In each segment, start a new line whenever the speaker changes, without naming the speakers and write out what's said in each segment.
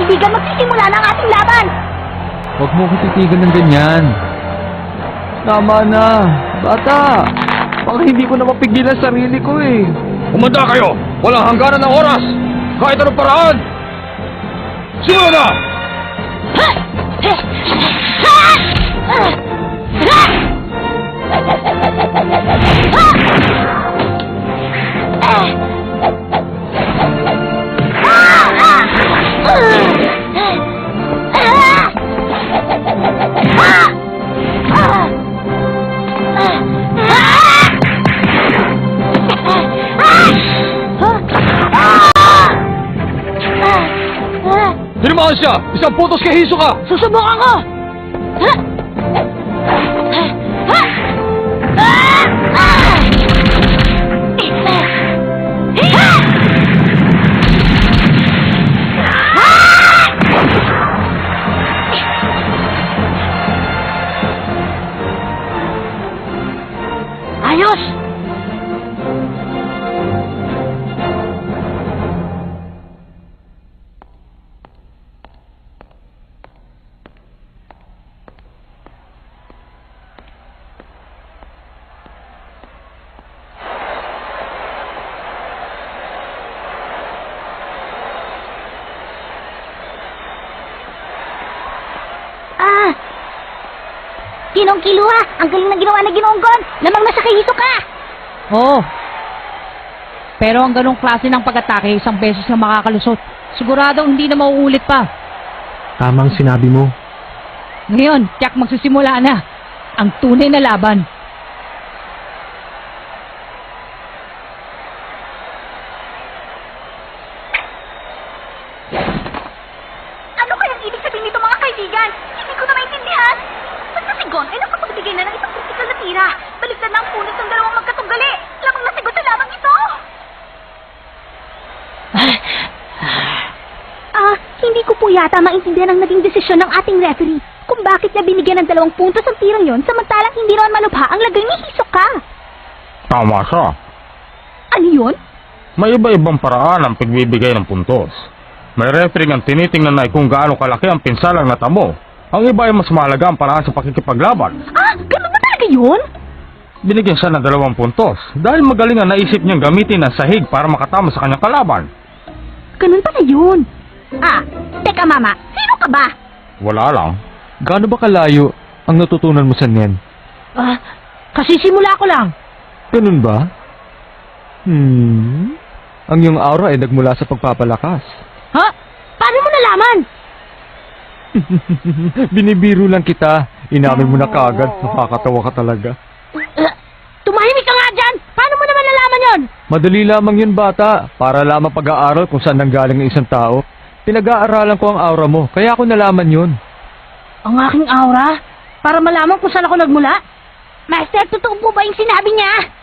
kaibigan, magsisimula na ang ating laban!
Huwag mo ko titigan ng ganyan. Tama na, bata. Baka hindi ko na mapigilan sarili ko eh.
Kumanda kayo! Walang hangganan ng oras! Kahit anong paraan! Simula na! Tinamaan siya! Isang putos kay Hisoka!
Susubukan ko! Ayos! Ginong Killua, ang galing na ginawa na Ginoong Gon. Lamang na sa kay Hisoka.
Oo. Pero ang ganong klase ng pag-atake, isang beses na makakalusot. Siguradong hindi na mauulit pa.
Tamang sinabi mo.
Ngayon, tiyak magsisimula na ang tunay na laban.
Ano kayang ibig sabihin nito mga kaibigan? Hindi ko na maintindihan. Basta si Gon ay nakapagbigay na ng isang kritikal na tira. Baliktad na ang punit ng dalawang magkatunggali. Lamang nasigot sa lamang ito. Hindi ko po yata maintindihan ang naging desisyon ng ating referee kung bakit niya binigyan ng 2 puntos ang tirang yon samantalang hindi naman malubha ang lagay ni Hisoka.
Tama siya.
Ano yun?
May iba-ibang paraan ang pagbibigay ng puntos. May referee ang tinitingnan na kung gaano kalaki ang pinsalang natamo. Ang iba ay mas mahalaga ang paraan sa pakikipaglaban.
Ganun ba talaga yun?
Binigyan siya ng 2 puntos dahil magaling ang naisip niyang gamitin ang sahig para makatama sa kanyang kalaban.
Ganun pala yun. Teka mama, sino ka ba?
Wala lang.
Gaano ba kalayo ang natutunan mo sa Nen?
Kasi simula ko lang.
Ganun ba? Ang iyong aura ay nagmula sa pagpapalakas.
Ha?
Paano mo nalaman?
Binibiro lang kita. Inamin mo na kagad. Nakakatawa ka talaga.
Tumahimik ka nga dyan! Paano mo naman nalaman yon?
Madali lamang yun, bata. Para lamang pag-aaral kung saan nanggaling ang isang tao. Pinag-aaralan ko ang aura mo. Kaya ako nalaman yun.
Ang aking aura? Para malaman kung saan ako nagmula? Master, totoo po ba yung sinabi niya?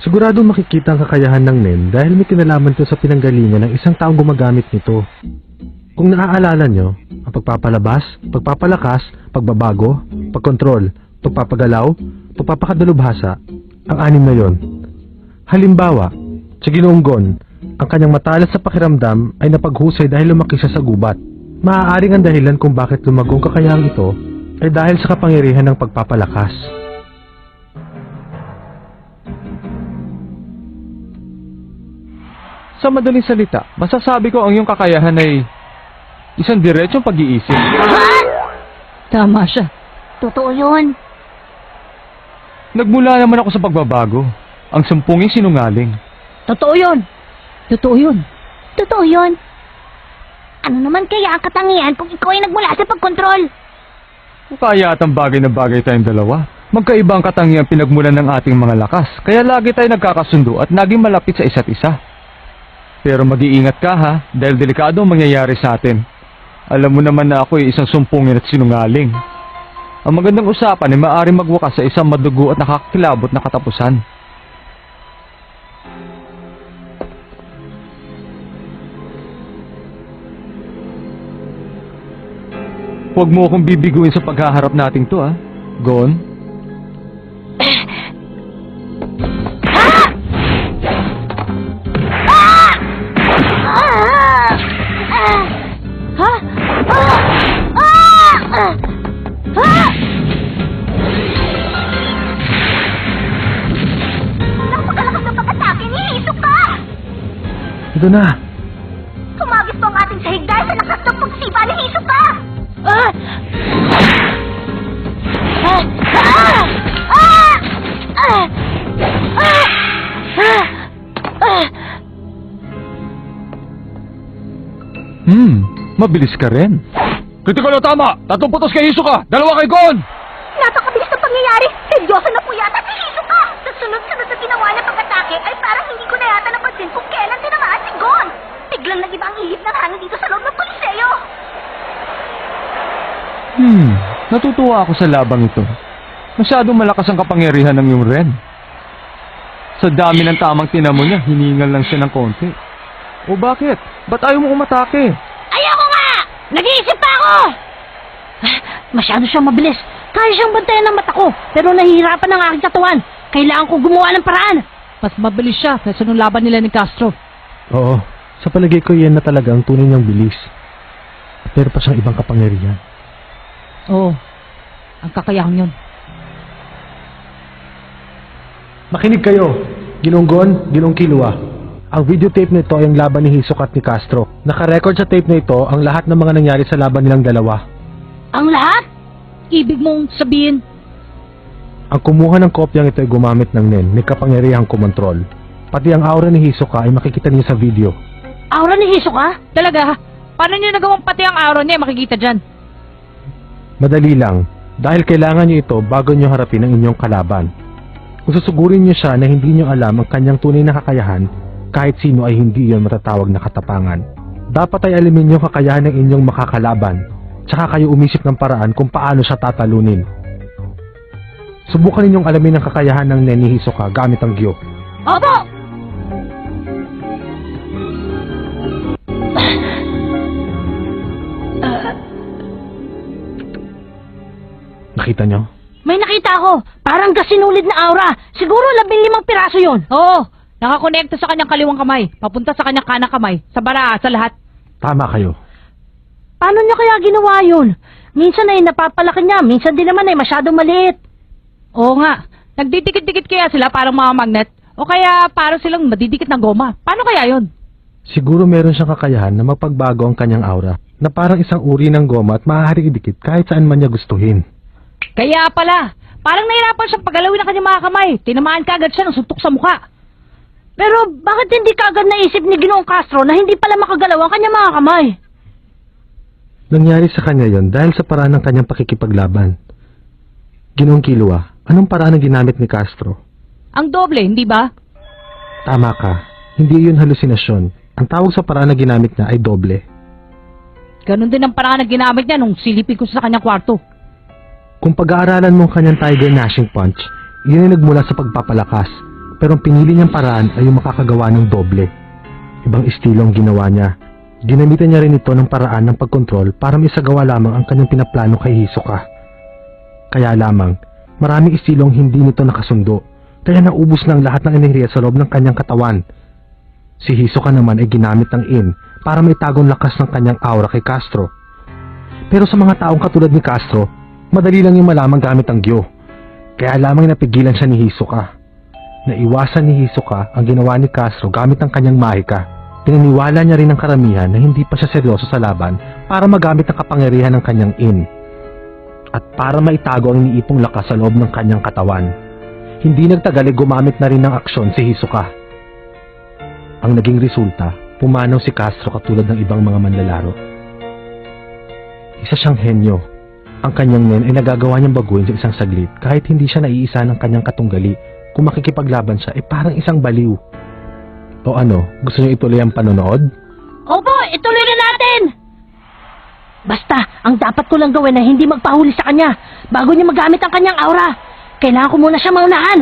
Sigurado makikita ang kakayahan ng Nen dahil may kinalaman ito sa pinanggalingan ng isang taong gumagamit nito. Kung naaalala nyo, ang pagpapalabas, pagpapalakas, pagbabago, pagkontrol, pagpapagalaw, pagpapakadalubhasa, ang 6 na yon. Halimbawa, sa Ginoong Gon, ang kanyang matalas sa pakiramdam ay napaghusay dahil lumaki siya sa gubat. Maaaring ang dahilan kung bakit lumagong kakayahang ito ay dahil sa kapangyarihan ng pagpapalakas.
Sa madaling salita, masasabi ko ang iyong kakayahan ay isang diretsong pag-iisip.
Tama siya.
Totoo yun.
Nagmula naman ako sa pagbabago. Ang 10 sinungaling.
Totoo yun. Totoo yun.
Totoo yun. Ano naman kaya ang katangian kung ikaw ay nagmula sa pagkontrol?
Kaya atang bagay na bagay tayong dalawa. Magkaiba ang katangian pinagmulan ng ating mga lakas. Kaya lagi tayo nagkakasundo at naging malapit sa isa't isa. Pero mag-iingat ka ha, dahil delikado ang mangyayari sa atin. Alam mo naman na ako ay isang sumpungin at sinungaling. Ang magandang usapan ay maaaring magwakas sa isang madugo at nakakakilabot na katapusan. Huwag mo akong bibiguin sa paghaharap nating to ha, Gon.
Ito na.
Tumagis po ang ating sahig dahil sa lakas ng pagsipa ni Hisoka!
Mabilis ka rin. Kritikal na tama! 3 putos kay Hisoka! 2 kay Gon!
Napakabilis ng pangyayari! Seryoso na po yata si Hisoka! Sa sunod-sunod na ginawa niya pag-atake ay parang hindi ko na yata napansin kung kailan tinamaan si Gon! Biglang nag-iba ang ihip ng hangin dito sa loob ng Koliseo!
Natutuwa ako sa labang ito. Masyadong malakas ang kapangyarihan ng iyong Ren. Sa dami ng tamang tinamo niya, hiningal lang siya ng konti. O bakit? Ba't ayaw mo umatake?
Ayoko nga! Nag-iisip pa ako!
Masyado siyang mabilis. Kaya siyang bantayan ng mata ko, pero nahihirapan ang aking katawan. Kailangan ko gumawa ng paraan. Mas mabilis siya kaysa nung laban nila ni Castro.
Oo, sa palagay ko yan na talaga ang tunay niyang bilis. Pero pa siyang ibang kapangyarihan.
Oo, ang kakayahan yun.
Makinig kayo, Ginong Gon, Ginong Killua. Ang videotape nito ay ang laban ni Hisoka at ni Castro. Nakarecord sa tape na ito ang lahat ng mga nangyari sa laban nilang dalawa.
Ang lahat? Ibig mong sabihin,
Ang kumuha ng kopyang ito ay gumamit ng Nen, may kapangyarihang kumontrol. Pati ang aura ni Hisoka ay makikita niyo sa video.
aura ni Hisoka? Talaga? Paano niyo nagawang pati ang aura niya makikita dyan?
Madali lang, dahil kailangan niyo ito bago niyo harapin ang inyong kalaban. Kung susugurin niyo siya na hindi niyo alam ang kanyang tunay na kakayahan, kahit sino ay hindi iyon matatawag na katapangan. Dapat ay alamin niyo kakayahan ng inyong makakalaban, tsaka kayo umisip ng paraan kung paano siya tatalunin. Subukan ninyong alamin ang kakayahan ng Nen ni Hisoka gamit ang Gyo.
Opo!
Nakita niyo?
May nakita ako. Parang gasinulid na aura. Siguro 15 piraso yun. Oo. Nakakonekta sa kanyang kaliwang kamay. Papunta sa kanyang kanang kamay. Sa bara, sa lahat.
Tama kayo.
Paano niya kaya ginawa yun? Minsan ay napapalaki niya. Minsan din naman ay masyadong maliit. Oo nga. Nagdidikit-dikit kaya sila parang mga magnet? O kaya parang silang madidikit ng goma? Paano kaya yun?
Siguro meron siyang kakayahan na magpagbago ang kanyang aura, na parang isang uri ng goma at maaaring idikit kahit saan man niya gustuhin.
Kaya pala. Parang nahirapan siyang paggalawin ang kanyang mga kamay. Tinamaan kaagad siya ng suntok sa mukha. Pero bakit hindi kaagad naisip ni Ginoong Castro na hindi pala makagalaw ang kanyang mga kamay?
Nangyari sa kanya yon dahil sa paraan ng kanyang pakikipaglaban. Ginoong Killua, anong paraan ang ginamit ni Castro?
Ang doble, hindi ba?
Tama ka, hindi yun halusinasyon. Ang tawag sa paraan na ginamit niya ay doble.
Ganon din ang paraan na ginamit niya nung silipin ko sa kanyang kwarto.
Kung pag-aaralan mo ang kanyang Tiger Gnashing Punch, iyon ay nagmula sa pagpapalakas, pero ang pinili niyang paraan ay yung makakagawa ng doble. Ibang estilo ang ginawa niya. Ginamitan niya rin ito ng paraan ng pagkontrol para maisagawa lamang ang kanyang pinaplano kay Hisoka. Kaya lamang, maraming estilong hindi nito nakasundo, kaya naubos na ang lahat ng enerhiya sa loob ng kanyang katawan. Si Hisoka naman ay ginamit ng In para maitagong lakas ng kanyang aura kay Castro. Pero sa mga taong katulad ni Castro, madali lang yung malamang gamit ang Gyo. Kaya lamang napigilan siya ni Hisoka. Naiwasan ni Hisoka ang ginawa ni Castro gamit ang kanyang mahika. Pinaniwala niya rin ang karamihan na hindi pa siya seryoso sa laban para magamit ang kapangyarihan ng kanyang In. At para maitago ang iniipong lakas sa loob ng kanyang katawan. Hindi nagtagal ay gumamit na rin ng aksyon si Hisoka. Ang naging resulta, pumanaw si Castro katulad ng ibang mga manlalaro. Isa siyang henyo. Ang kanyang Nen ay nagagawa niyang baguhin sa isang saglit kahit hindi siya naiisa ng kanyang katunggali. Kung makikipaglaban siya ay parang isang baliw. O ano, gusto niyo ituloy ang panonood?
Opo, ituloy na natin! Basta, ang dapat ko lang gawin ay hindi magpahuli sa kanya bago niya magamit ang kanyang aura. Kailangan ko muna siya maunahan.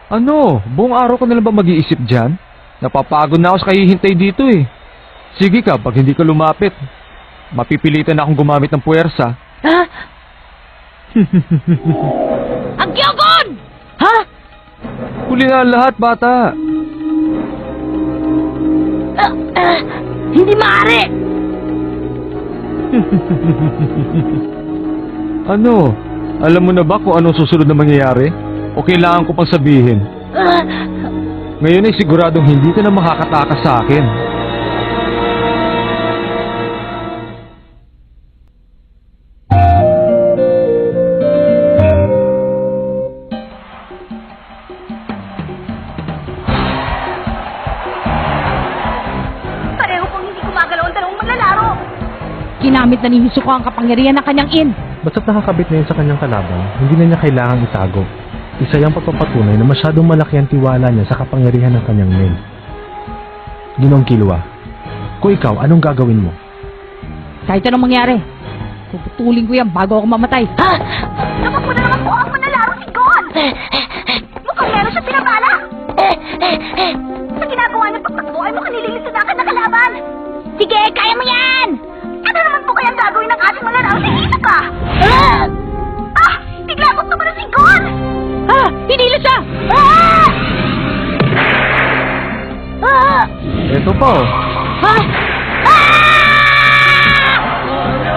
Ano? Buong araw ko na lang ba mag-iisip dyan? Napapagod na ako sa kahihintay dito eh. Sige ka, pag hindi ka lumapit, mapipilitan na akong gumamit ng puwersa.
Ha? Ang Gyogon! Ha?
Huli na ang lahat, bata.
Hindi maaari!
Ano? Alam mo na ba kung anong susunod na mangyayari? O kailangan ko pang sabihin? Ngayon ay siguradong hindi ka na makakatakas sa akin.
Pareho pong hindi gumagalaw ang dalawang manlalaro.
Ginamit na ni Hisoka ang kapangyarihan ng kanyang in.
Basta't nakakabit na yun sa kanyang kalaban, hindi na niya kailangang itago. Isa yung pagpapatunay na masyadong malaki ang tiwala niya sa kapangyarihan ng kanyang men. Ginoong Killua, kung ikaw, anong gagawin mo?
Kahit anong mangyari, puputulin ko yan bago ako mamatay.
Ha? Tumakbo na naman po ang manlalaro si Gon! Mukhang meron siya pinabala! Sa ginagawa niyang pagtakbo ay mukhang nililisunakan na kalaban! Sige, kaya mo yan! Ano naman po kayang gagawin ng ating manlalaro si Hisoka? Ah! Bigla akong tumalon si Gon!
Ha! Hinila siya!
Eto pa oh.
Ha?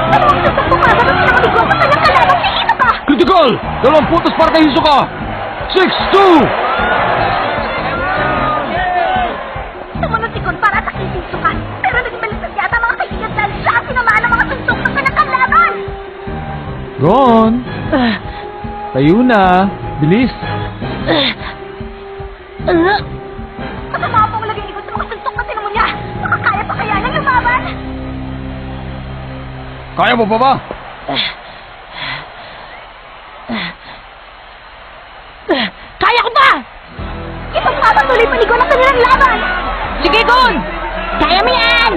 Dalawang sasang pumaga na sila maligo sa kanyang kalaban si Hisoka!
Critical! 2 puntos para kay Hisoka! 6-2!
Tumunod si Gon para atakin si Hisoka, pero naging baliktad yata mga kaibigan dahil siya ang tinamaan ng mga suntok ng kanyang kalaban!
Gon! Tayo na! Bilis!
Masama pong lagay ni Gon sa mga suntok na tinamo niya! Makakaya pa kaya niyang lumaban?
Kaya mo pa ba?
Kaya ko pa!
Ipagpapatuloy pa ni Gon ang kanilang laban!
Sige, Gon! Kaya mo yan!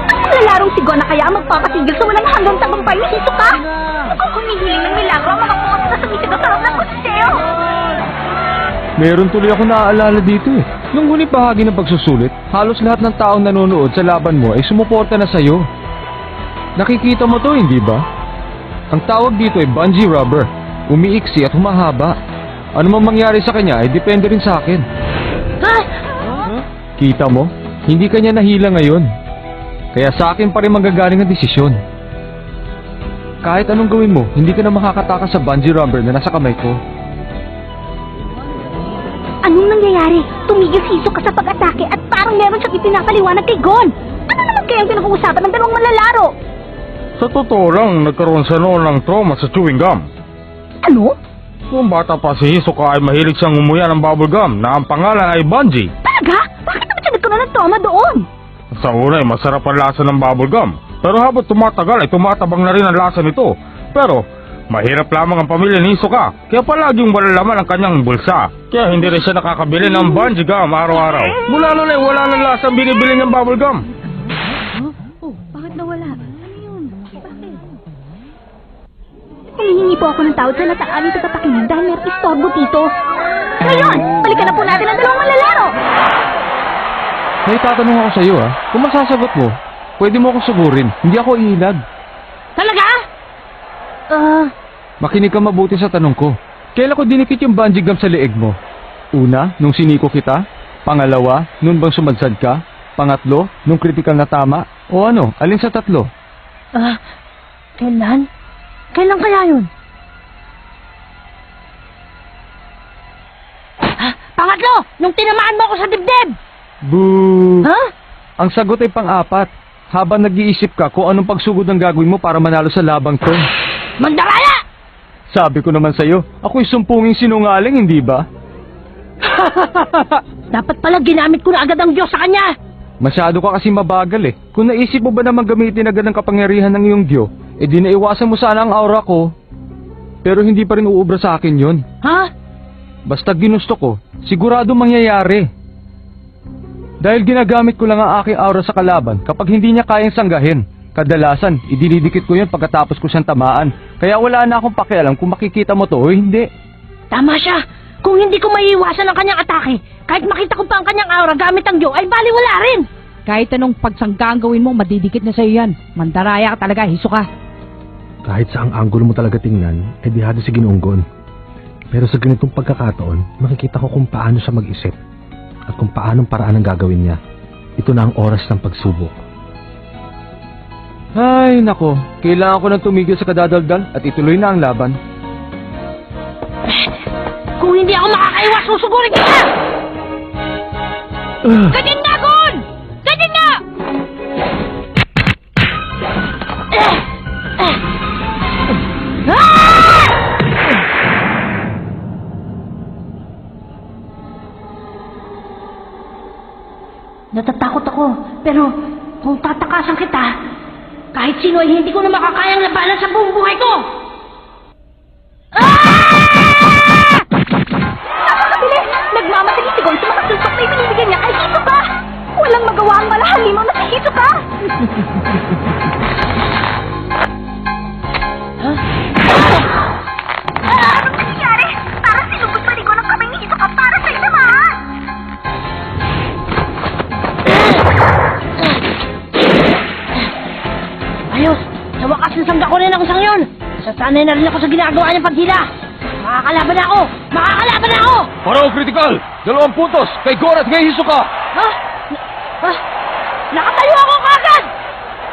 Ang maglalarong si Gon na kaya ang magpapatigil sa walang hanggang tagumpay ni Hisoka? Mukhang humihiling ng milagro ang mga puot na sumisigil sa loob ng Koliseo!
Meron tuloy ako naaalala dito eh. Nung huling bahagi ng pagsusulit, halos lahat ng taong nanonood sa laban mo ay sumuporta na sa'yo. Nakikita mo to, hindi ba? Ang tawag dito ay bungee rubber. Umiiksi at humahaba. Ano mang mangyari sa kanya ay depende rin sa akin.
Ha?
Kita mo? Hindi kanya nahila ngayon. Kaya sa akin pa rin manggagaling ang desisyon. Kahit anong gawin mo, hindi ka na makakatakas sa bungee rubber na nasa kamay ko.
Anong nangyayari? Tumigil si Hisoka sa pag-atake at parang meron siyang ipinapaliwanag kay Gon. Ano naman kayang pinag-uusapan ng dalawang manlalaro?
Sa totoo lang, nagkaroon siya noon ng trauma sa chewing gum.
Ano?
Noong bata pa si Hisoka ay mahilig siyang umuya ng bubble gum na ang pangalan ay Bungie.
Talaga? Bakit naman siya nagkaroon ng trauma doon?
Sa una ay masarap ang lasa ng bubble gum. Pero habang tumatagal ay tumatabang na rin ang lasa nito. Pero mahirap lamang ang pamilya ni Hisoka, kaya palaging wala laman ang kanyang bulsa. Kaya hindi rin siya nakakabili ng Bungie gum araw-araw. Mula noon ay wala nang lasa ang binibili niyang bubble gum.
Bakit nawala? Ano yun? Bakit? Humihingi po ako ng tawad sa lahat ng aming tagapakinig dahil may istorbo dito. Ngayon, balikan na po natin ang dalawang manlalaro!
May tatanong ako sa'yo ah. Kung masasagot mo, pwede mo akong sugurin. Hindi ako iilag.
Talaga?
Makinig ka mabuti sa tanong ko. Kailan ko dinikit yung bungee gum sa leeg mo? Una, nung siniko kita? Pangalawa, nung bang sumadsad ka? Pangatlo, nung critical na tama? O ano, alin sa tatlo?
Kailan? Kailan kaya yun? Pangatlo! Nung tinamaan mo ako sa dibdib!
Boo!
Ha?
Ang sagot ay pang-apat. Habang nag-iisip ka kung anong pagsugod ang gagawin mo para manalo sa labang to.
Mandaraya!
Sabi ko naman sa'yo, ako'y sumpunging sinungaling, hindi ba?
Dapat pala ginamit ko na agad ang Diyos sa kanya!
Masyado ka kasi mabagal eh. Kung naisip mo ba naman gamitin agad ang kapangyarihan ng iyong Diyo, di naiwasan mo sana ang aura ko. Pero hindi pa rin uubra sa akin yon.
Ha?
Basta ginusto ko, sigurado mangyayari. Dahil ginagamit ko lang ang aking aura sa kalaban kapag hindi niya kayang sanggahin. Kadalasan, idinidikit ko yun pagkatapos ko siyang tamaan. Kaya wala na akong pakialam kung makikita mo to o hindi.
Tama siya! Kung hindi ko maiiwasan ang kanyang atake, kahit makita ko pa ang kanyang aura gamit ang Diyo, ay baliwala rin! Kahit anong pagsangga ang gawin mo, madidikit na sa'yo yan. Mandaraya ka talaga, Hisoka.
Kahit sa ang anggulo mo talaga tingnan, ay dihado si Ginoong Gon. Pero sa ganitong pagkakataon, makikita ko kung paano siya mag-isip at kung paanong paraan ang gagawin niya. Ito na ang oras ng pagsubok.
Ay, nako. Kailangan ko nang tumigil sa kadadaldal at ituloy na ang laban.
Kung hindi ako makakaiwas, susugurin kita! Ganyan na, Gon! Ganyan na! Natatakot ako, pero kung tatakasan kita, kahit sino ay hindi ko na makakayang labanan sa buong buhay ko!
Napakabilis! Nagmamadali si Gon sa mga suntok na ibinibigyan niya kay Hisoka! Walang magawa ang malahalimaw na si Hisoka! Anong nangyayari? Parang sinugod pa ni Gon ang kamay ni Hisoka para sa isamahan!
Ayos! Sa wakas nasangga ko rin ang isang yun! Sasanay na rin ako sa ginagawa niyang pagdila! Makakalaban ako! Makakalaban ako!
Paraw critical! 2 puntos kay Gon at kay Hisoka!
Ha? Nakatayo ako kagad!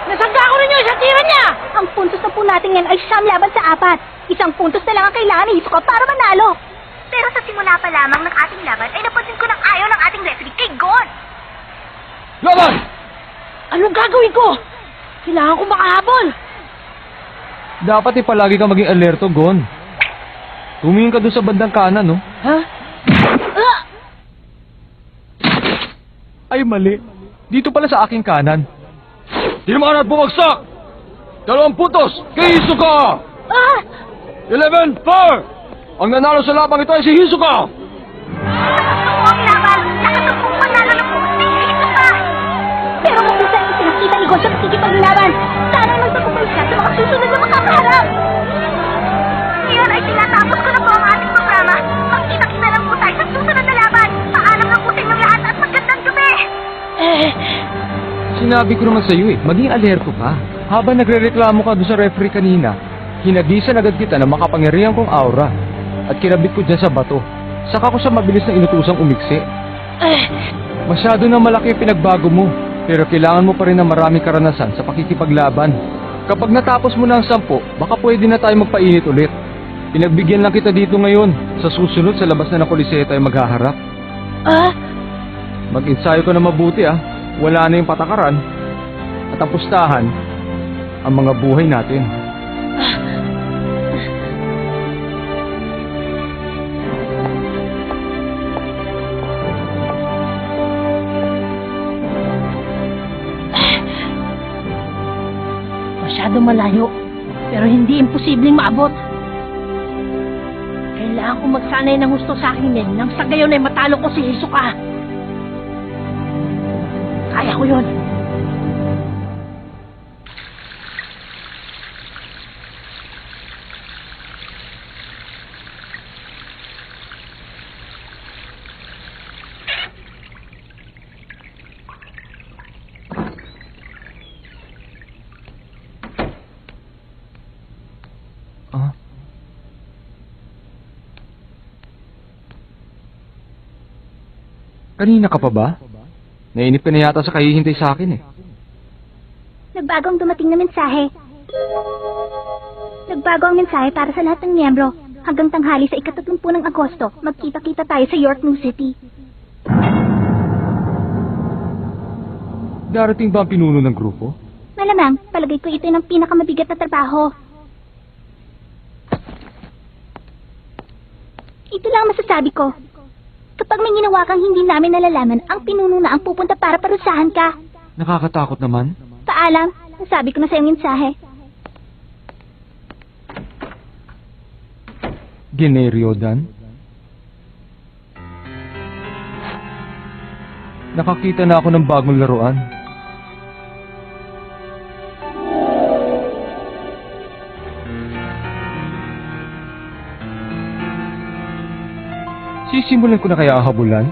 Nasangga ko rin yun sa tira niya!
Ang puntos na po natin yan ay 9 laban sa 4. 1 puntos na lang ang kailangan ni Hisoka para manalo. Pero sa simula pa lamang ng ating laban ay napansin ko ng ayaw ng ating referee kay Gon.
Laban!
Anong gagawin ko? Kailangan ko makahabol!
Dapat palagi ka maging alerto, Gon. Tumingin ka doon sa bandang kanan, no?
Ha? Ah!
Ay, mali. Dito pala sa aking kanan. Tinamaan at bumagsak! 2 puntos kay Hisoka!
Ah!
11-4! Ang nanalo sa labang ito ay si Hisoka!
Nakasuko ang laban. Nakasuko panalo ng po si Hisoka. Pero kung minsan ipinakita ni Gon sa pakikipaglaban, sana ay magtagumpay siya sa mga susunod na makakaharap. Ngayon ay tinatapos ko na po ang ating programa. Magkita-kita lang po tayo sa susunod na laban. Paalam na po sa inyong lahat at magandang gabi.
Sinabi ko naman sa'yo maging alerto ka. Habang nagrereklamo ka doon sa referee kanina, hinagisan agad kita na makapangyarihan kong aura at kinabit ko dyan sa bato. Saka ko siya mabilis na inutusang umiksi. Masyado na malaki ang pinagbago mo, pero kailangan mo pa rin ng maraming karanasan sa pakikipaglaban. Kapag natapos mo na ang 10, baka pwede na tayo magpainit ulit. Pinagbigyan lang kita dito ngayon. Sa susunod sa labas na ng Coliseo tayo maghaharap. Mag-ensayo ka na mabuti Wala na yung patakaran. At ang pustahan, ang mga buhay natin.
Masyado malayo, pero hindi imposibleng maabot. Kailangan ko magsanay ng gusto sa akin din nang sa gayon ay matalo ko si Hisoka. Kaya ko yun.
Ah? Kanina ka pa ba? Nainip ka na yata sa kahihintay sa akin
Nagbagong dumating na mensahe. Nagbago ang mensahe para sa lahat ng miyembro. Hanggang tanghali sa 30 ng Agosto, magkita-kita tayo sa York New City.
Darating ba ang pinuno ng grupo?
Malamang, palagay ko ito yung pinakamabigat na trabaho. Ito lang ang masasabi ko. Kapag may ginawa kang hindi namin nalalaman, ang pinuno na ang pupunta para parusahan ka.
Nakakatakot naman.
Paalam, nasabi ko na sa iyong mensahe.
Generio Dan? Nakakita na ako ng bagong laruan. Sisimulan ko na kaya ang habulan?